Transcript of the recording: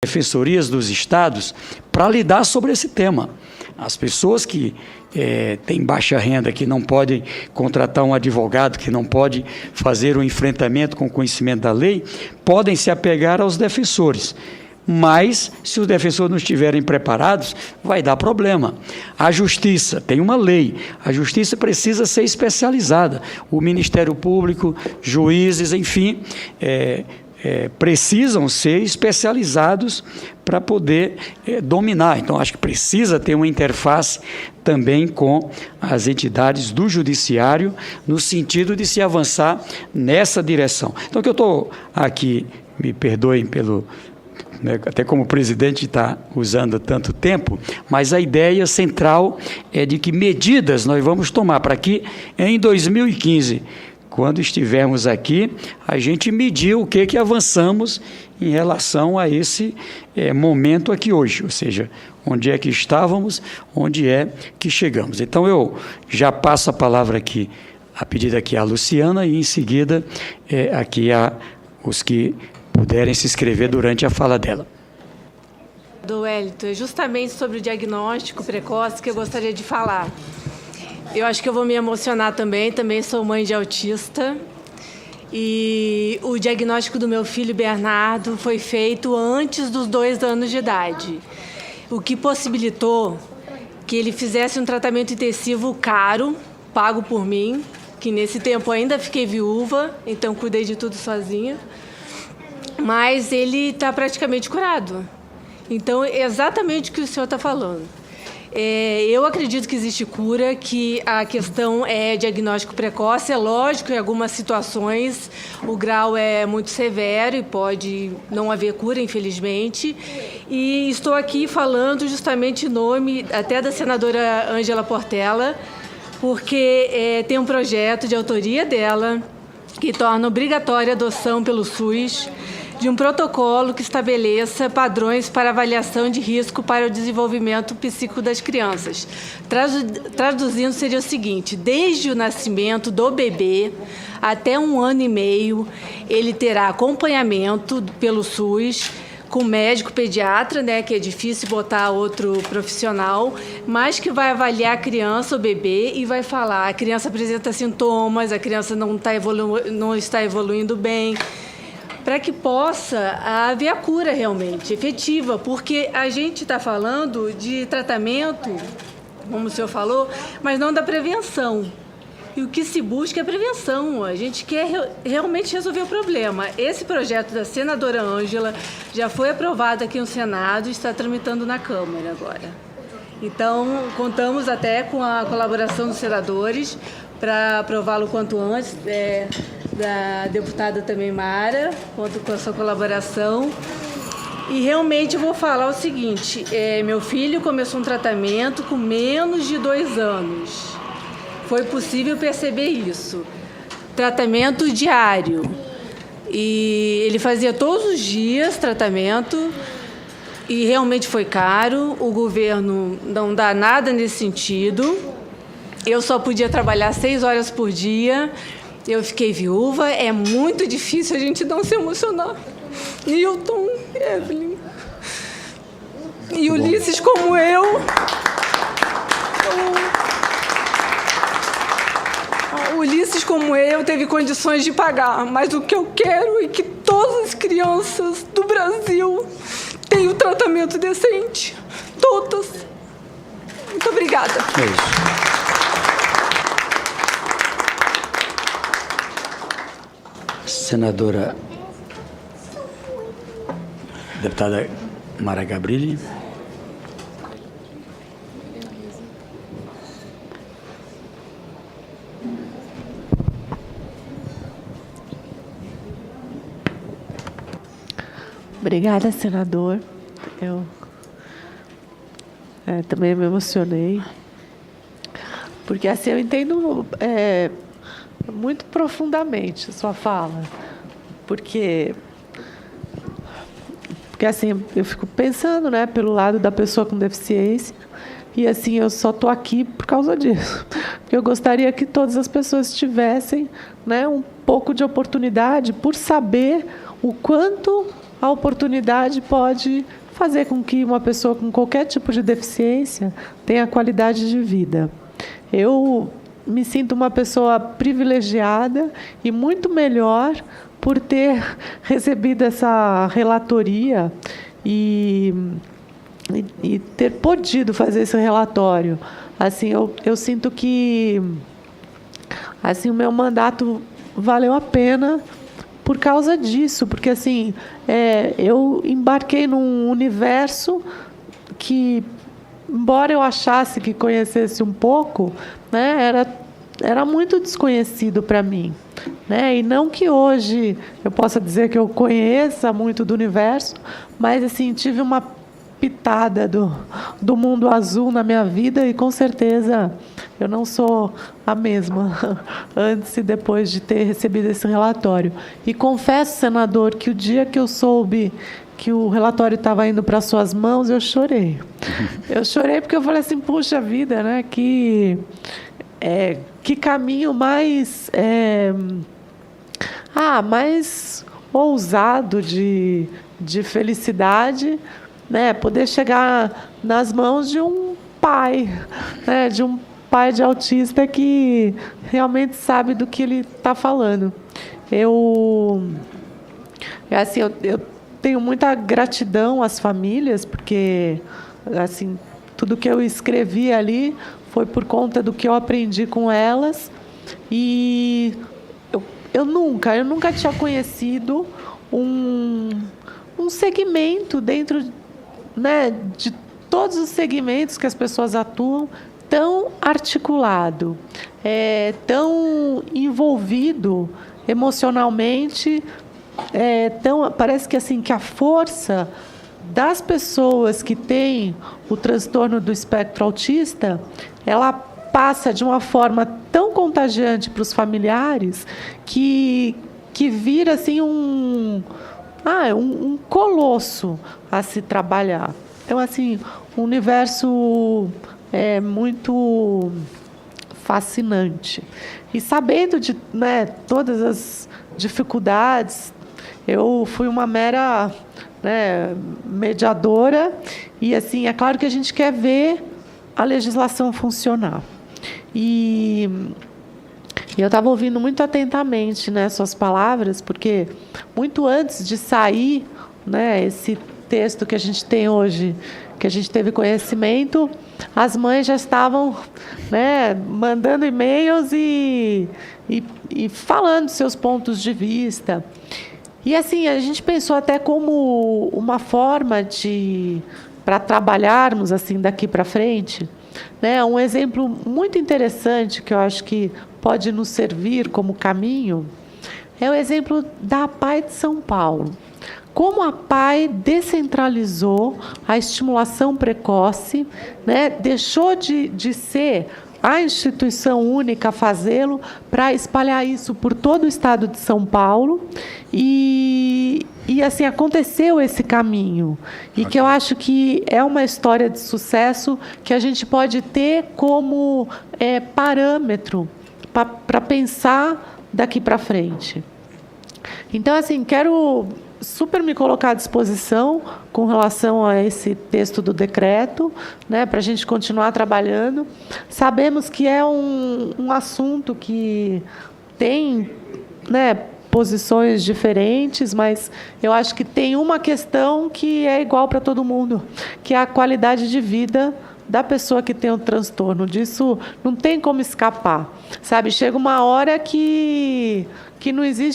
defensorias dos estados para lidar sobre esse tema. As pessoas que têm baixa renda, que não podem contratar um advogado, que não podem fazer um enfrentamento com conhecimento da lei, podem se apegar aos defensores. Mas, se os defensores não estiverem preparados, vai dar problema. A Justiça tem uma lei, a Justiça precisa ser especializada. O Ministério Público, juízes, enfim, precisam ser especializados para poder dominar. Então, acho que precisa ter uma interface também com as entidades do judiciário, no sentido de se avançar nessa direção. Então, o que eu estou aqui, me perdoem pelo... até como o presidente está usando tanto tempo, mas a ideia central é de que medidas nós vamos tomar para que em 2015, quando estivermos aqui, a gente medir o que avançamos em relação a esse momento aqui hoje, ou seja, onde é que estávamos, onde é que chegamos. Então, eu já passo a palavra aqui, a pedida aqui à Luciana, e em seguida aqui a os que puderem se inscrever durante a fala dela. Do Wellington, é justamente sobre o diagnóstico precoce que eu gostaria de falar. Eu acho que eu vou me emocionar também sou mãe de autista, e o diagnóstico do meu filho Bernardo foi feito antes dos 2 anos de idade, o que possibilitou que ele fizesse um tratamento intensivo caro, pago por mim, que nesse tempo ainda fiquei viúva, então cuidei de tudo sozinha. Mas ele está praticamente curado. Então, é exatamente o que o senhor está falando. Eu acredito que existe cura, que a questão é diagnóstico precoce. É lógico, em algumas situações, o grau é muito severo e pode não haver cura, infelizmente. E estou aqui falando justamente em nome até da senadora Ângela Portela, porque tem um projeto de autoria dela que torna obrigatória a adoção pelo SUS de um protocolo que estabeleça padrões para avaliação de risco para o desenvolvimento psíquico das crianças. Traduzindo, seria o seguinte: desde o nascimento do bebê até 1 ano e meio, ele terá acompanhamento pelo SUS, com médico pediatra, que é difícil botar outro profissional, mas que vai avaliar a criança, o bebê, e vai falar: a criança apresenta sintomas, a criança não está evoluindo bem, para que possa haver a cura realmente efetiva, porque a gente está falando de tratamento, como o senhor falou, mas não da prevenção. E o que se busca é prevenção. A gente quer realmente resolver o problema. Esse projeto da senadora Ângela já foi aprovado aqui no Senado e está tramitando na Câmara agora. Então, contamos até com a colaboração dos senadores para aprová-lo quanto antes, da deputada também Mara, conto com a sua colaboração. E realmente eu vou falar o seguinte: meu filho começou um tratamento com menos de 2 anos. Foi possível perceber isso. Tratamento diário. E ele fazia todos os dias tratamento, e realmente foi caro. O governo não dá nada nesse sentido. Eu só podia trabalhar 6 horas por dia. Eu fiquei viúva. É muito difícil a gente não se emocionar. Newton, Evelyn e Ulisses, como eu. Ulisses, como eu, teve condições de pagar, mas o que eu quero é que todas as crianças do Brasil tenham tratamento decente. Todas. Muito obrigada. Senadora deputada Mara Gabrilli. Obrigada, senador. Eu também me emocionei, porque assim eu entendo muito profundamente a sua fala, porque assim eu fico pensando, pelo lado da pessoa com deficiência, e assim eu só estou aqui por causa disso, porque eu gostaria que todas as pessoas tivessem, um pouco de oportunidade, por saber o quanto a oportunidade pode fazer com que uma pessoa com qualquer tipo de deficiência tenha qualidade de vida. Eu me sinto uma pessoa privilegiada e muito melhor por ter recebido essa relatoria e ter podido fazer esse relatório. Assim, eu sinto que assim, o meu mandato valeu a pena por causa disso, porque assim, eu embarquei num universo que, embora eu achasse que conhecesse um pouco, né, era muito desconhecido para mim, né? E não que hoje eu possa dizer que eu conheça muito do universo, mas assim, tive uma pitada do mundo azul na minha vida e com certeza eu não sou a mesma antes e depois de ter recebido esse relatório. E confesso, senador, que o dia que eu soube que o relatório estava indo para suas mãos, eu chorei. Eu chorei porque eu falei assim, puxa vida, né? Que caminho mais mais ousado de felicidade, né? Poder chegar nas mãos de um pai, né? De um pai de autista que realmente sabe do que ele está falando. Eu tenho muita gratidão às famílias, porque assim, tudo que eu escrevi ali foi por conta do que eu aprendi com elas. E eu nunca tinha conhecido um segmento dentro, né, de todos os segmentos que as pessoas atuam, tão articulado, tão envolvido emocionalmente, parece que assim que a força das pessoas que têm o transtorno do espectro autista, ela passa de uma forma tão contagiante para os familiares que vira assim um colosso a se trabalhar. Então, assim, um universo muito fascinante. E sabendo de, né, todas as dificuldades, eu fui uma mera, né, mediadora. E, assim, é claro que a gente quer ver a legislação funcionar. E eu estava ouvindo muito atentamente, né, suas palavras, porque muito antes de sair, né, esse texto que a gente tem hoje, que a gente teve conhecimento, as mães já estavam, né, mandando e-mails e falando seus pontos de vista. E assim, a gente pensou até como uma forma para trabalharmos assim daqui para frente, né, um exemplo muito interessante que eu acho que pode nos servir como caminho é o exemplo da APAE de São Paulo. Como a APAE descentralizou a estimulação precoce, né, deixou de ser a instituição única a fazê-lo para espalhar isso por todo o estado de São Paulo. E assim, aconteceu esse caminho. E que eu acho que é uma história de sucesso que a gente pode ter como parâmetro para pensar daqui para frente. Então, assim, quero super me colocar à disposição com relação a esse texto do decreto, né, para a gente continuar trabalhando. Sabemos que é um assunto que tem, né, posições diferentes, mas eu acho que tem uma questão que é igual para todo mundo, que é a qualidade de vida da pessoa que tem o transtorno. Disso não tem como escapar, sabe? Chega uma hora que não existe